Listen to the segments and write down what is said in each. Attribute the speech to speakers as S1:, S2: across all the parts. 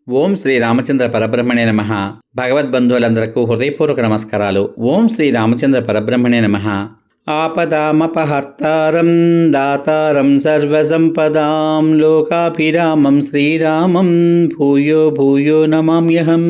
S1: ఓం శ్రీ రామచంద్ర పరబ్రహ్మణే నమః. భగవద్బంధువులందరకు హృదయపూర్వక నమస్కారాలు. ఓం శ్రీ రామచంద్ర పరబ్రహ్మణే నమః. ఆపదామపహర్తారం దాతారం సర్వసంపదాం లోకాభిరామం శ్రీరామం భూయో భూయో నమామ్యహం.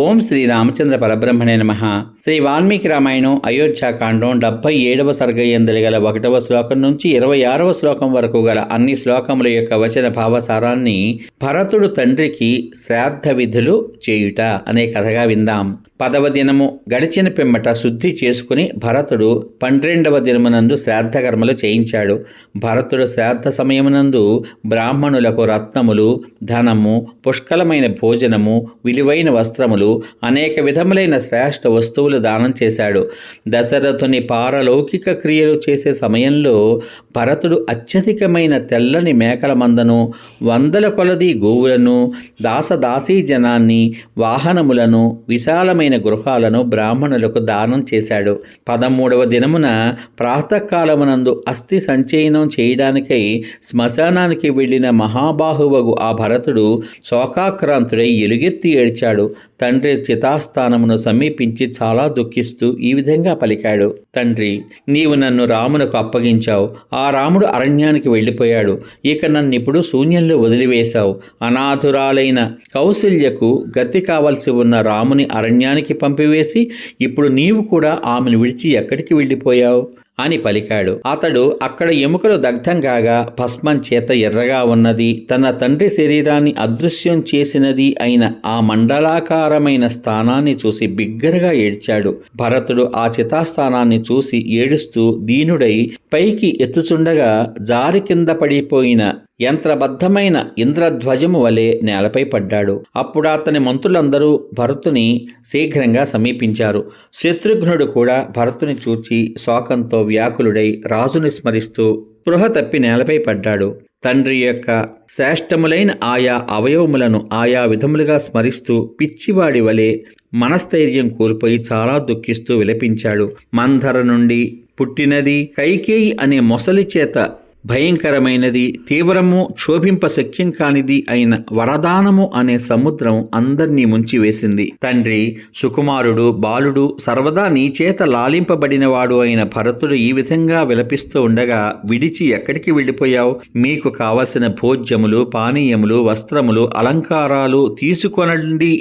S1: ఓం శ్రీ రామచంద్ర పరబ్రహ్మణే నమః. శ్రీ వాల్మీకి రామాయణం అయోధ్యాకాండం 77వ సర్గయందలి గల 1వ శ్లోకం నుంచి 26వ శ్లోకం వరకు గల అన్ని శ్లోకముల యొక్క వచన భావసారాన్ని భరతుడు తండ్రికి శ్రాద్ధ విధులు చేయుట అనే కథగా విందాం. 10వ దినము గడిచిన పిమ్మట శుద్ధి చేసుకుని భరతుడు 12వ దినమునందు శ్రాద్ధకర్మలు చేయించాడు. భరతుడు శ్రాద్ధ సమయమునందు బ్రాహ్మణులకు రత్నములు, ధనము, పుష్కలమైన భోజనము, విలువైన వస్త్రములు, అనేక విధములైన శ్రేష్ఠ వస్తువులు దానం చేశాడు. దశరథుని పారలౌకిక క్రియలు చేసే సమయంలో భరతుడు అత్యధికమైన తెల్లని మేకల మందను, వందల కొలది గోవులను, దాసదాసీ జనాన్ని, వాహనములను, విశాలమైన గృహాలను బ్రాహ్మణులకు దానం చేశాడు. 13వ దినమున ప్రాతకాలమునందు అస్థి సంచయనం చేయడానికై శ్మశానానికి వెళ్లిన మహాబాహువగు ఆ భరతుడు శోకాక్రాంతుడై ఎలుగెత్తి ఏడ్చాడు. తండ్రి చితాస్థానమును సమీపించి చాలా దుఃఖిస్తూ ఈ విధంగా పలికాడు. తండ్రి, నీవు నన్ను రామునకు అప్పగించావు. ఆ రాముడు అరణ్యానికి వెళ్ళిపోయాడు. ఇక నన్నిప్పుడు శూన్యంలో వదిలివేశావు. అనాథురాలైన కౌసల్యకు గతి కావలసి ఉన్న రాముని అరణ్యానికి పంపివేసి ఇప్పుడు నీవు కూడా ఆమెను విడిచి ఎక్కడికి వెళ్ళిపోయావు అని పలికాడు. అతడు అక్కడ ఎముకలు దగ్ధం కాగా భస్మం చేత ఎర్రగా ఉన్నది, తన తండ్రి శరీరాన్ని అదృశ్యం చేసినది అయిన ఆ మండలాకారమైన స్థానాన్ని చూసి బిగ్గరగా ఏడ్చాడు. భరతుడు ఆ చితాస్థానాన్ని చూసి ఏడుస్తూ దీనుడై పైకి ఎత్తుచుండగా జారి కింద పడిపోయిన యంత్రబద్ధమైన ఇంద్రధ్వజము వలె నేలపై పడ్డాడు. అప్పుడు అతని మంత్రులందరూ భరతుని శీఘ్రంగా సమీపించారు. శత్రుఘ్నుడు కూడా భరతుని చూచి శోకంతో వ్యాకులుడై రాజుని స్మరిస్తూ స్పృహ తప్పి నేలపై పడ్డాడు. తండ్రి యొక్క శ్రేష్టములైన ఆయా అవయవములను ఆయా విధములుగా స్మరిస్తూ పిచ్చివాడి వలె మనస్థైర్యం కోల్పోయి చాలా దుఃఖిస్తూ విలపించాడు. మంధర నుండి పుట్టినది కైకేయి అనే మొసలి చేత భయంకరమైనది, తీవ్రము, క్షోభింప శక్యం కానిది అయిన వరదానము అనే సముద్రం అందర్నీ ముంచివేసింది. తండ్రి, సుకుమారుడు, బాలుడు, సర్వదా నీ చేత లాలింపబడినవాడు అయిన భరతుడు ఈ విధంగా విలపిస్తూ ఉండగా విడిచి ఎక్కడికి వెళ్ళిపోయావు? మీకు కావలసిన భోజ్యములు, పానీయములు, వస్త్రములు, అలంకారాలు తీసుకొనండి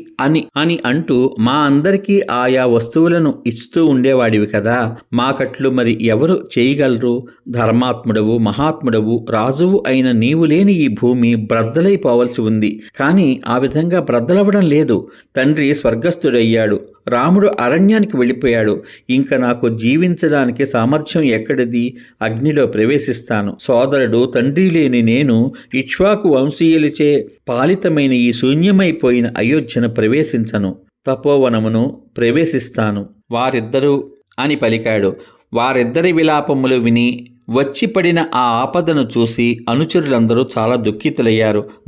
S1: అని అంటూ మా అందరికీ ఆయా వస్తువులను ఇస్తూ ఉండేవాడివి కదా. మాకట్లు మరి ఎవరు చేయగలరు? ధర్మాత్ముడవు, మహాత్ముడవు, రాజువు అయిన నీవు లేని ఈ భూమి బ్రద్దలైపోవలసి ఉంది. కానీ ఆ విధంగా బ్రద్దలవడం లేదు. తండ్రి స్వర్గస్థుడయ్యాడు, రాముడు అరణ్యానికి వెళ్ళిపోయాడు. ఇంకా నాకు జీవించడానికి సామర్థ్యం ఎక్కడిది? అగ్నిలో ప్రవేశిస్తాను. సోదరుడు, తండ్రి లేని నేను ఇక్ష్వాకు వంశీయులచే పాలితమైన ఈ శూన్యమైపోయిన అయోధ్యను ప్రవేశించను. తపోవనమును ప్రవేశిస్తాను. వారిద్దరూ అని పలికాడు. వారిద్దరి విలాపములు విని వచ్చిపడిన ఆ ఆపదను చూసి అనుచరులందరూ చాలా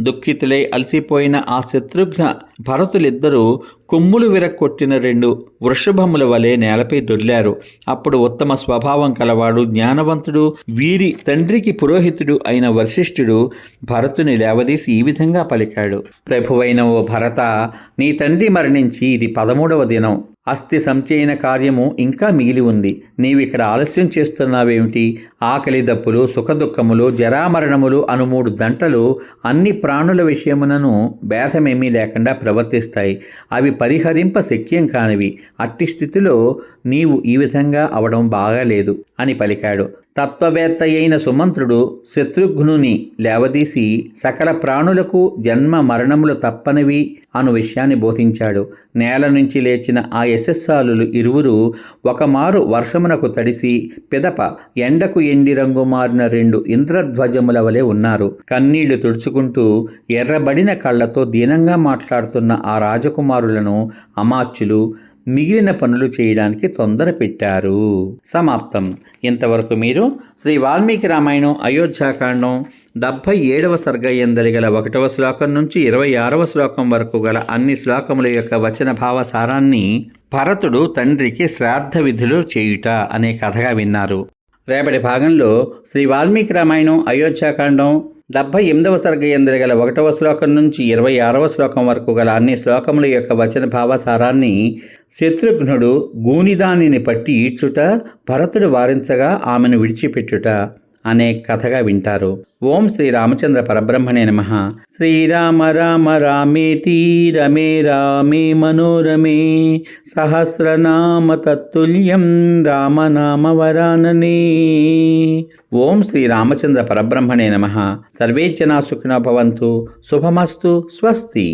S1: దుఃఖితులై అలసిపోయిన ఆ శత్రుఘ్న భరతులిద్దరూ కొమ్ములు విరక్కొట్టిన 2 వృషభముల వలె నేలపై దొర్లారు. అప్పుడు ఉత్తమ స్వభావం కలవాడు, జ్ఞానవంతుడు, వీరి తండ్రికి పురోహితుడు అయిన వశిష్ఠుడు భరతుని లేవదీసి ఈ విధంగా పలికాడు. ప్రభువైన ఓ భరత, నీ తండ్రి మరణించి ఇది 13వ దినం. అస్థి సంచయన కార్యము ఇంకా మిగిలి ఉంది. నీవిక్కడ ఆలస్యం చేస్తున్నావేమిటి? ఆకలి దప్పులు, సుఖదుఖములు, జరామరణములు అను 3 జంటలు అన్ని ప్రాణుల విషయమునను భేదమేమీ లేకుండా ప్రవర్తిస్తాయి. అవి పరిహరింప శక్యం కానివి. అట్టి స్థితిలో నీవు ఈ విధంగా అవడం బాగాలేదు అని పలికాడు. తత్వవేత్త అయిన సుమంత్రుడు శత్రుఘ్నుని లేవదీసి సకల ప్రాణులకు జన్మ మరణములు తప్పనివి అను విషయాన్ని బోధించాడు. నేల నుంచి లేచిన ఆ యశస్సాలులు ఇరువురు ఒకమారు వర్షమునకు తడిసి పిదప ఎండకు ఎండి రంగు మారిన 2 ఇంద్రధ్వజముల వలె ఉన్నారు. కన్నీళ్లు తుడుచుకుంటూ ఎర్రబడిన కళ్లతో దీనంగా మాట్లాడుతున్న ఆ రాజకుమారులను అమాత్యులు మిగిలిన పనులు చేయడానికి తొందర పెట్టారు. సమాప్తం. ఇంతవరకు మీరు శ్రీ వాల్మీకి రామాయణం అయోధ్యాకాండం 77వ సర్గయందలి గల 1వ శ్లోకం నుంచి 26వ శ్లోకం వరకు గల అన్ని శ్లోకముల యొక్క వచన భావ సారాన్ని భరతుడు తండ్రికి శ్రాద్ధ విధులు చేయుట అనే కథగా విన్నారు. రేపటి భాగంలో శ్రీ వాల్మీకి రామాయణం అయోధ్యాకాండం 78వ సర్గయందు గల 1వ శ్లోకం నుంచి 26వ శ్లోకం వరకు గల అన్ని శ్లోకముల యొక్క వచన భావసారాన్ని శత్రుఘ్నుడు గూనిదానిని పట్టి ఈడ్చుట, భరతుడు వారించగా ఆమెను విడిచిపెట్టుట అనే కథగా వింటారు. ఓం శ్రీ రామచంద్ర పరబ్రహ్మణే నమః. శ్రీరామ రామ రామేతి రమే రామే మనోరమే సహస్రనామ తత్తుల్యం రామనామ వరాననే. ఓం శ్రీ రామచంద్ర పరబ్రహ్మణే నమః. సర్వే జనా సుఖినో భవంతు. శుభమస్తు. స్వస్తి.